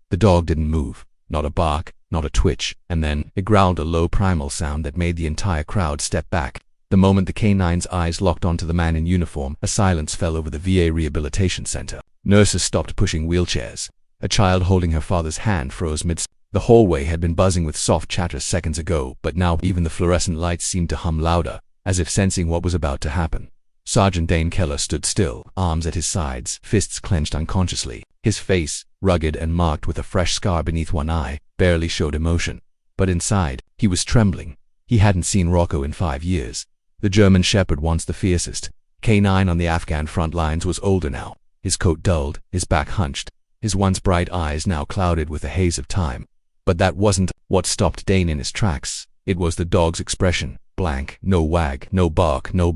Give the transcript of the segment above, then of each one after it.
The dog didn't move. Not a bark, not a twitch, and then it growled, a low primal sound that made the entire crowd step back. The moment the canine's eyes locked onto the man in uniform, a silence fell over the VA rehabilitation center. Nurses stopped pushing wheelchairs. A child holding her father's hand froze midst. The hallway had been buzzing with soft chatter seconds ago, but now even the fluorescent lights seemed to hum louder, as if sensing what was about to happen. Sergeant Dane Keller stood still, arms at his sides, fists clenched unconsciously. His face, rugged and marked with a fresh scar beneath one eye, barely showed emotion. But inside, he was trembling. He hadn't seen Rocco in 5 years. The German shepherd, once the fiercest canine on the Afghan front lines, was older now, his coat dulled, his back hunched, his once bright eyes now clouded with a haze of time. But that wasn't what stopped Dane in his tracks. It was the dog's expression. Blank, no wag, no bark, no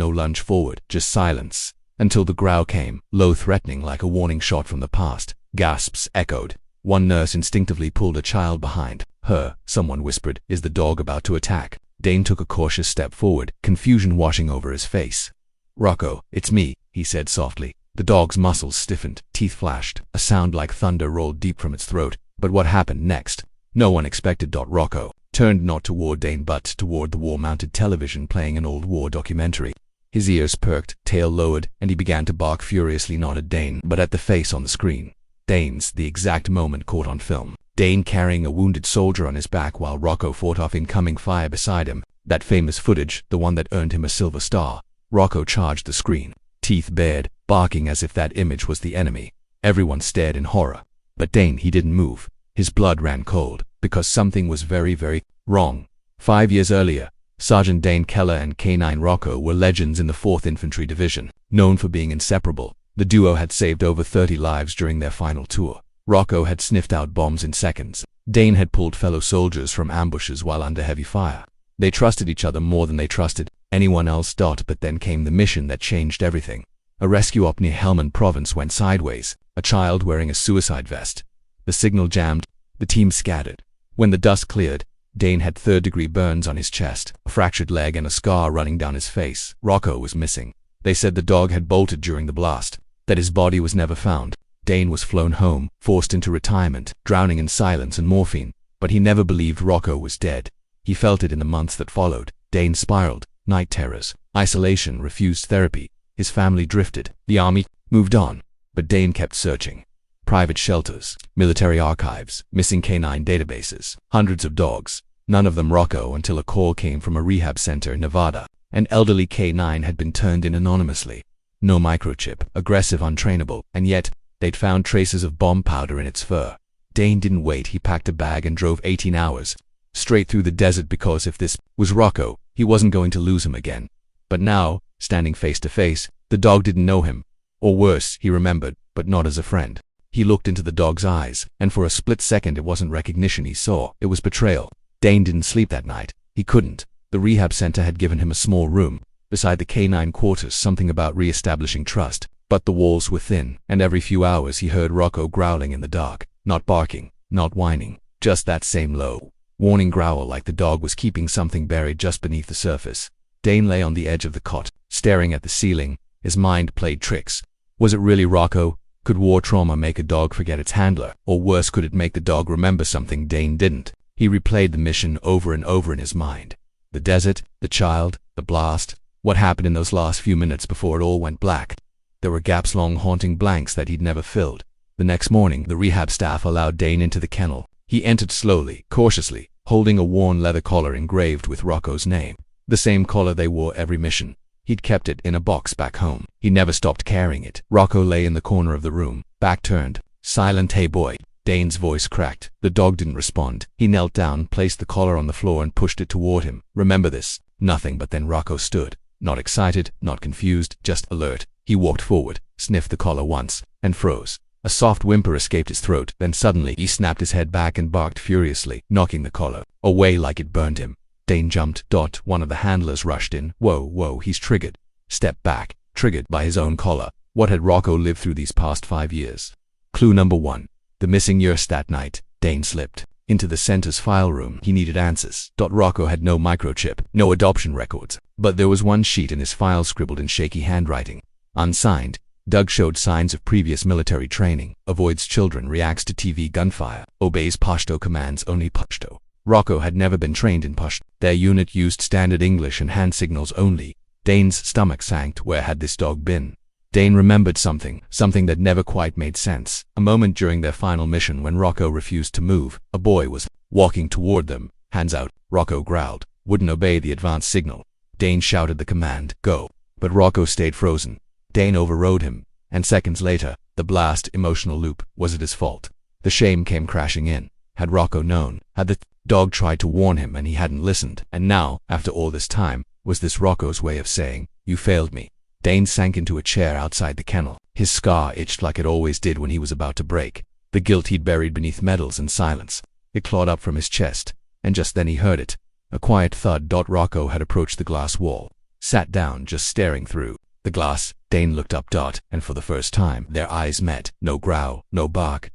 lunge forward, just silence. Until the growl came, low, threatening, like a warning shot from the past. Gasps echoed. One nurse instinctively pulled a child behind her. Someone whispered, "Is the dog about to attack?" Dane took a cautious step forward, confusion washing over his face. "Rocco, it's me," he said softly. The dog's muscles stiffened, teeth flashed, a sound like thunder rolled deep from its throat. But what happened next? No one expected. Rocco turned not toward Dane but toward the wall-mounted television playing an old war documentary. His ears perked, tail lowered, and he began to bark furiously, not at Dane, but at the face on the screen. Dane's, the exact moment caught on film. Dane carrying a wounded soldier on his back while Rocco fought off incoming fire beside him. That famous footage, the one that earned him a silver star. Rocco charged the screen, teeth bared, barking as if that image was the enemy. Everyone stared in horror. But Dane, he didn't move. His blood ran cold, because something was very, very wrong. 5 years earlier, Sergeant Dane Keller and Canine Rocco were legends in the 4th Infantry Division. Known for being inseparable, the duo had saved over 30 lives during their final tour. Rocco had sniffed out bombs in seconds. Dane had pulled fellow soldiers from ambushes while under heavy fire. They trusted each other more than they trusted anyone else. But then came the mission that changed everything. A rescue op near Helmand Province went sideways. A child wearing a suicide vest. The signal jammed. The team scattered. When the dust cleared, Dane had 3rd-degree burns on his chest, a fractured leg and a scar running down his face. Rocco was missing. They said the dog had bolted during the blast, that his body was never found. Dane was flown home, forced into retirement, drowning in silence and morphine. But he never believed Rocco was dead. He felt it in the months that followed. Dane spiraled. Night terrors, isolation, refused therapy. His family drifted. The army moved on. But Dane kept searching. Private shelters, military archives, missing canine databases, hundreds of dogs. None of them Rocco, until a call came from a rehab center in Nevada. An elderly canine had been turned in anonymously. No microchip, aggressive, untrainable, and yet they'd found traces of bomb powder in its fur. Dane didn't wait. He packed a bag and drove 18 hours straight through the desert, because if this was Rocco, he wasn't going to lose him again. But now, standing face to face, the dog didn't know him. Or worse, he remembered, but not as a friend. He looked into the dog's eyes, and for a split second it wasn't recognition he saw, it was betrayal. Dane didn't sleep that night. He couldn't. The rehab center had given him a small room beside the canine quarters, something about re-establishing trust. But the walls were thin, and every few hours he heard Rocco growling in the dark. Not barking, not whining, just that same low, warning growl, like the dog was keeping something buried just beneath the surface. Dane lay on the edge of the cot, staring at the ceiling. His mind played tricks. Was it really Rocco? Could war trauma make a dog forget its handler? Or worse, could it make the dog remember something Dane didn't? He replayed the mission over and over in his mind. The desert, the child, the blast. What happened in those last few minutes before it all went black? There were gaps, long haunting blanks that he'd never filled. The next morning, the rehab staff allowed Dane into the kennel. He entered slowly, cautiously, holding a worn leather collar engraved with Rocco's name. The same collar they wore every mission. He'd kept it in a box back home. He never stopped carrying it. Rocco lay in the corner of the room, back turned, silent. "Hey boy." Dane's voice cracked. The dog didn't respond. He knelt down, placed the collar on the floor and pushed it toward him. "Remember this." Nothing. But then Rocco stood. Not excited, not confused, just alert. He walked forward, sniffed the collar once, and froze. A soft whimper escaped his throat. Then suddenly he snapped his head back and barked furiously, knocking the collar away like it burned him. Dane jumped. One of the handlers rushed in. Whoa, he's triggered. Step back, triggered by his own collar. What had Rocco lived through these past 5 years? Clue number 1. The missing years. That night, Dane slipped into the center's file room. He needed answers. Rocco had no microchip, no adoption records, but there was one sheet in his file scribbled in shaky handwriting. Unsigned. Doug showed signs of previous military training, avoids children, reacts to TV gunfire, obeys Pashto commands only Pashto. Rocco had never been trained in Pashto. Their unit used standard English and hand signals only. Dane's stomach sank. Where had this dog been? Dane remembered something that never quite made sense. A moment during their final mission when Rocco refused to move, a boy was walking toward them, hands out. Rocco growled, wouldn't obey the advance signal. Dane shouted the command, go. But Rocco stayed frozen. Dane overrode him, and seconds later, the blast emotional loop. Was it his fault? The shame came crashing in. Had Rocco known? Had the dog tried to warn him and he hadn't listened? And now, after all this time, was this Rocco's way of saying, you failed me? Dane sank into a chair outside the kennel. His scar itched like it always did when he was about to break. The guilt he'd buried beneath medals and silence. It clawed up from his chest, and just then he heard it. A quiet thud. Rocco had approached the glass wall. Sat down, just staring through the glass. Dane looked up. And for the first time, their eyes met. No growl, no bark.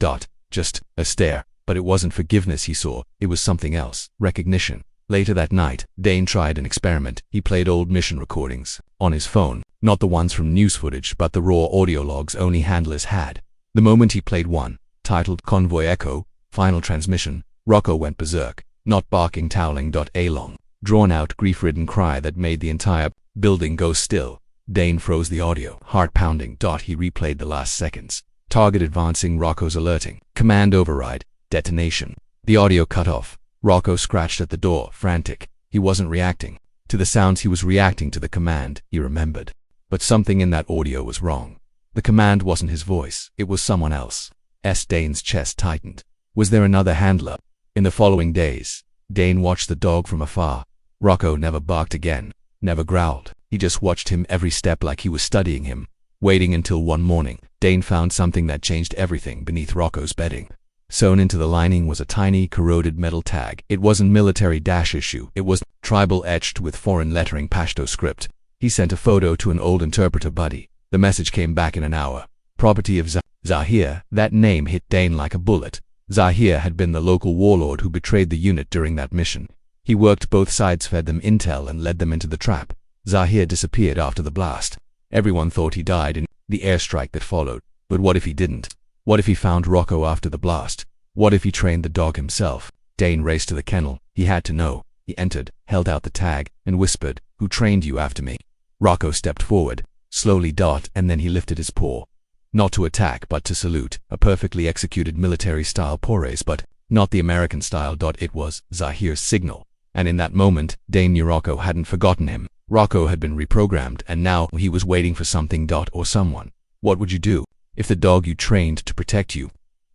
Just a stare. But it wasn't forgiveness he saw, it was something else. Recognition. Later that night, Dane tried an experiment. He played old mission recordings on his phone. Not the ones from news footage, but the raw audio logs only handlers had. The moment he played one, titled Convoy Echo, Final Transmission, Rocco went berserk. Not barking, towling. A long, drawn-out, grief-ridden cry that made the entire building go still. Dane froze the audio, heart pounding. He replayed the last seconds. Target advancing. Rocco's alerting. Command override. Detonation. The audio cut off. Rocco scratched at the door, frantic. He wasn't reacting to the sounds, he was reacting to the command, he remembered. But something in that audio was wrong. The command wasn't his voice, it was someone else. Dane's chest tightened. Was there another handler? In the following days, Dane watched the dog from afar. Rocco never barked again, never growled. He just watched him every step like he was studying him. Waiting until one morning, Dane found something that changed everything beneath Rocco's bedding. Sewn into the lining was a tiny, corroded metal tag. It wasn't military issue, it was tribal, etched with foreign lettering, Pashto script. He sent a photo to an old interpreter buddy. The message came back in an hour. Property of Zahir. That name hit Dane like a bullet. Zahir had been the local warlord who betrayed the unit during that mission. He worked both sides, fed them intel and led them into the trap. Zahir disappeared after the blast. Everyone thought he died in the airstrike that followed. But what if he didn't? What if he found Rocco after the blast? What if he trained the dog himself? Dane raced to the kennel. He had to know. He entered, held out the tag, and whispered, who trained you after me? Rocco stepped forward, slowly, and then he lifted his paw. Not to attack, but to salute. A perfectly executed military-style poise, but not the American style. It was Zahir's signal. And in that moment, Dane knew Rocco hadn't forgotten him. Rocco had been reprogrammed, and now he was waiting for something or someone. What would you do if the dog you trained to protect you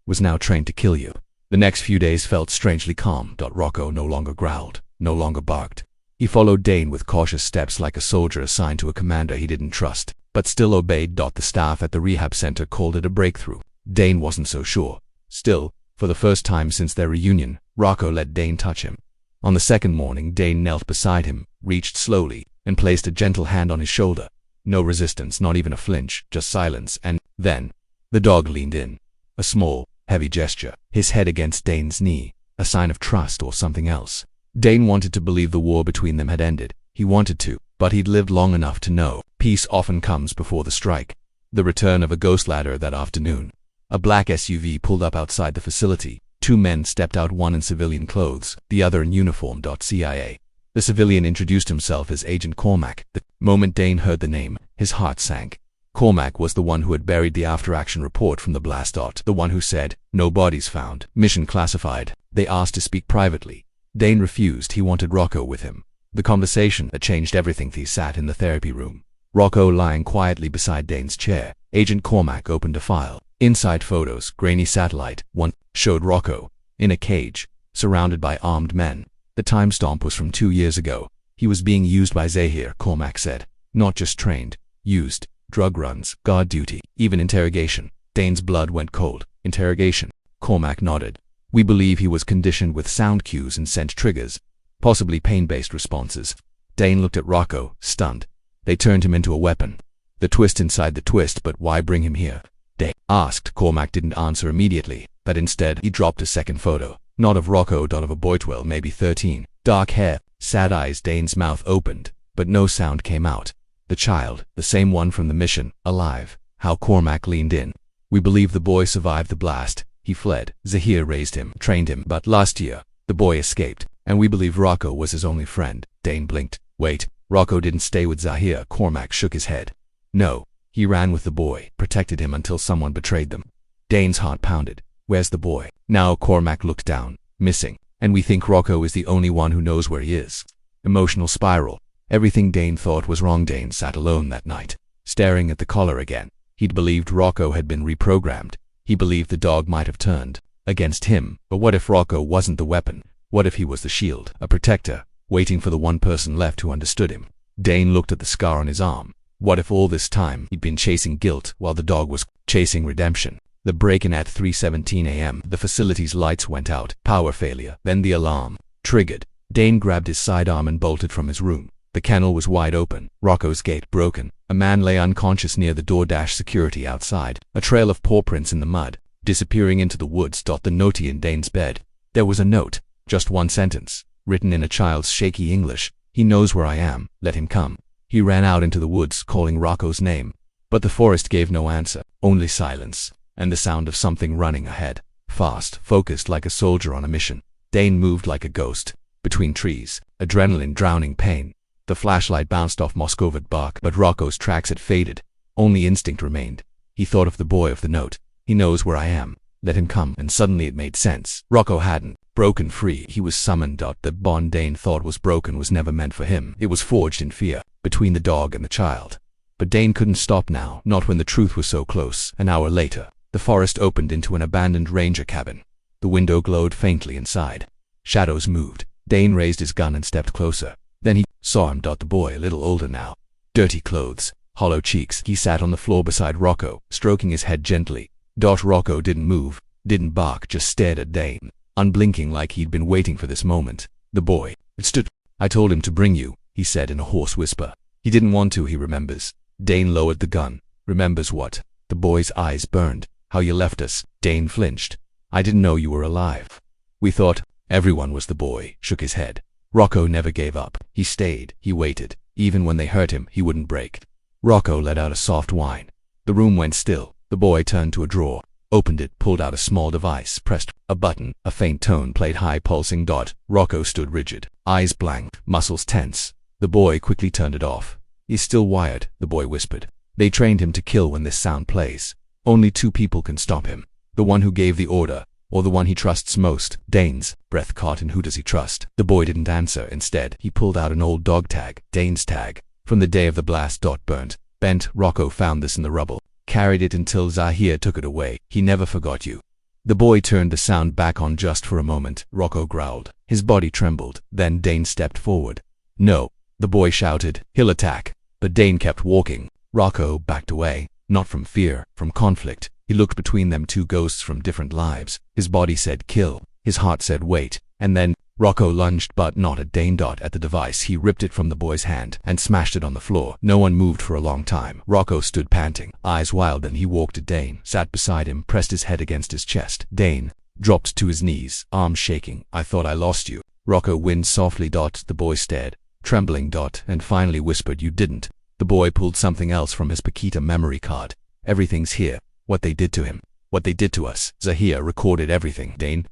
was now trained to kill you? The next few days felt strangely calm. Rocco no longer growled, no longer barked. He followed Dane with cautious steps like a soldier assigned to a commander he didn't trust, but still obeyed. The staff at the rehab center called it a breakthrough. Dane wasn't so sure. Still, for the first time since their reunion, Rocco let Dane touch him. On the second morning, Dane knelt beside him, reached slowly, and placed a gentle hand on his shoulder. No resistance, not even a flinch, just silence, and then the dog leaned in. A small, heavy gesture, his head against Dane's knee, a sign of trust or something else. Dane wanted to believe the war between them had ended. He wanted to, but he'd lived long enough to know peace often comes before the strike. The return of a ghost ladder that afternoon. A black SUV pulled up outside the facility. Two men stepped out, one in civilian clothes, the other in uniform. CIA. The civilian introduced himself as Agent Cormac. The moment Dane heard the name, his heart sank. Cormac was the one who had buried the after-action report from the blast. The one who said, no bodies found, mission classified. They asked to speak privately. Dane refused. He wanted Rocco with him. The conversation that changed everything. They sat in the therapy room. Rocco lying quietly beside Dane's chair. Agent Cormac opened a file. Inside photos, grainy satellite. One showed Rocco in a cage, surrounded by armed men. The timestamp was from 2 years ago. He was being used by Zahir, Cormac said. Not just trained, used. Drug runs, guard duty, even interrogation. Dane's blood went cold. Interrogation. Cormac nodded. We believe he was conditioned with sound cues and scent triggers, possibly pain-based responses. Dane looked at Rocco, stunned. They turned him into a weapon. The twist inside the twist. But why bring him here? Dane asked. Cormac didn't answer immediately, but instead he dropped a second photo. Not of Rocco, of a boy 12, maybe 13. Dark hair, sad eyes. Dane's mouth opened, but no sound came out. The child, the same one from the mission, alive. How Cormac leaned in. We believe the boy survived the blast. He fled. Zahir raised him, trained him, but last year, the boy escaped, and we believe Rocco was his only friend. Dane blinked. Wait, Rocco didn't stay with Zahir. Cormac shook his head. No, he ran with the boy, protected him until someone betrayed them. Dane's heart pounded. Where's the boy? Now Cormac looked down. Missing. And we think Rocco is the only one who knows where he is. Emotional spiral. Everything Dane thought was wrong. Dane sat alone that night, staring at the collar again. He'd believed Rocco had been reprogrammed. He believed the dog might have turned against him. But what if Rocco wasn't the weapon? What if he was the shield, a protector, waiting for the one person left who understood him? Dane looked at the scar on his arm. What if all this time he'd been chasing guilt while the dog was chasing redemption? The break-in at 3:17 a.m. The facility's lights went out. Power failure. Then the alarm triggered. Dane grabbed his sidearm and bolted from his room. The kennel was wide open. Rocco's gate broken. A man lay unconscious near the door. Security outside. A trail of paw prints in the mud, disappearing into the woods. The note in Dane's bed. There was a note. Just one sentence, written in a child's shaky English. He knows where I am. Let him come. He ran out into the woods, calling Rocco's name. But the forest gave no answer. Only silence. And the sound of something running ahead. Fast, focused like a soldier on a mission. Dane moved like a ghost. Between trees. Adrenaline drowning pain. The flashlight bounced off Moscovic bark, but Rocco's tracks had faded. Only instinct remained. He thought of the boy of the note. He knows where I am. Let him come. And suddenly it made sense. Rocco hadn't broken free. He was summoned. The bond Dane thought was broken was never meant for him. It was forged in fear, between the dog and the child. But Dane couldn't stop now, not when the truth was so close. An hour later, the forest opened into an abandoned ranger cabin. The window glowed faintly inside. Shadows moved. Dane raised his gun and stepped closer. Then he saw him. The boy, a little older now. Dirty clothes, hollow cheeks. He sat on the floor beside Rocco, stroking his head gently. Rocco didn't move, didn't bark, just stared at Dane, unblinking like he'd been waiting for this moment. The boy stood. I told him to bring you, he said in a hoarse whisper. He didn't want to, he remembers. Dane lowered the gun. Remembers what? The boy's eyes burned. How you left us. Dane flinched. I didn't know you were alive. We thought everyone was. The boy shook his head. Rocco never gave up. He stayed. He waited. Even when they hurt him, he wouldn't break. Rocco let out a soft whine. The room went still. The boy turned to a drawer, opened it, pulled out a small device, pressed a button. A faint tone played high pulsing. Rocco stood rigid, eyes blank, muscles tense. The boy quickly turned it off. He's still wired, the boy whispered. They trained him to kill when this sound plays. Only two people can stop him. The one who gave the order, or the one he trusts most. Dane's breath caught in who does he trust? The boy didn't answer. Instead, he pulled out an old dog tag, Dane's tag, from the day of the blast. Burnt, bent. Rocco found this in the rubble. Carried it until Zahir took it away. He never forgot you. The boy turned the sound back on just for a moment. Rocco growled. His body trembled. Then Dane stepped forward. No, the boy shouted. He'll attack. But Dane kept walking. Rocco backed away. Not from fear, from conflict. He looked between them, two ghosts from different lives. His body said kill. His heart said wait. And then Rocco lunged, but not at Dane. At the device, he ripped it from the boy's hand and smashed it on the floor. No one moved for a long time. Rocco stood panting, eyes wild. Then he walked to Dane, sat beside him, pressed his head against his chest. Dane dropped to his knees, arms shaking. I thought I lost you. Rocco whined softly. The boy stared, trembling. And finally whispered, you didn't. The boy pulled something else from his Paquita memory card. Everything's here. What they did to him. What they did to us. Zahir recorded everything. Dane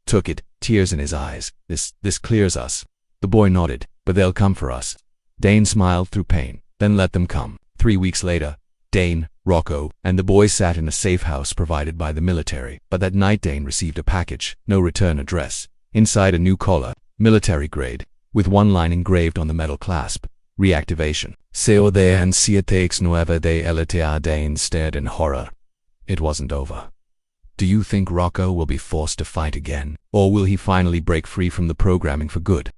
took it, tears in his eyes. This clears us. The boy nodded. But they'll come for us. Dane smiled through pain. Then let them come. 3 weeks later, Dane, Rocco, and the boy sat in a safe house provided by the military. But that night Dane received a package, no return address. Inside a new collar, military grade, with one line engraved on the metal clasp. Reactivation. Seo de and siete nueve de elite. Dane stared in horror. It wasn't over. Do you think Rocco will be forced to fight again? Or will he finally break free from the programming for good?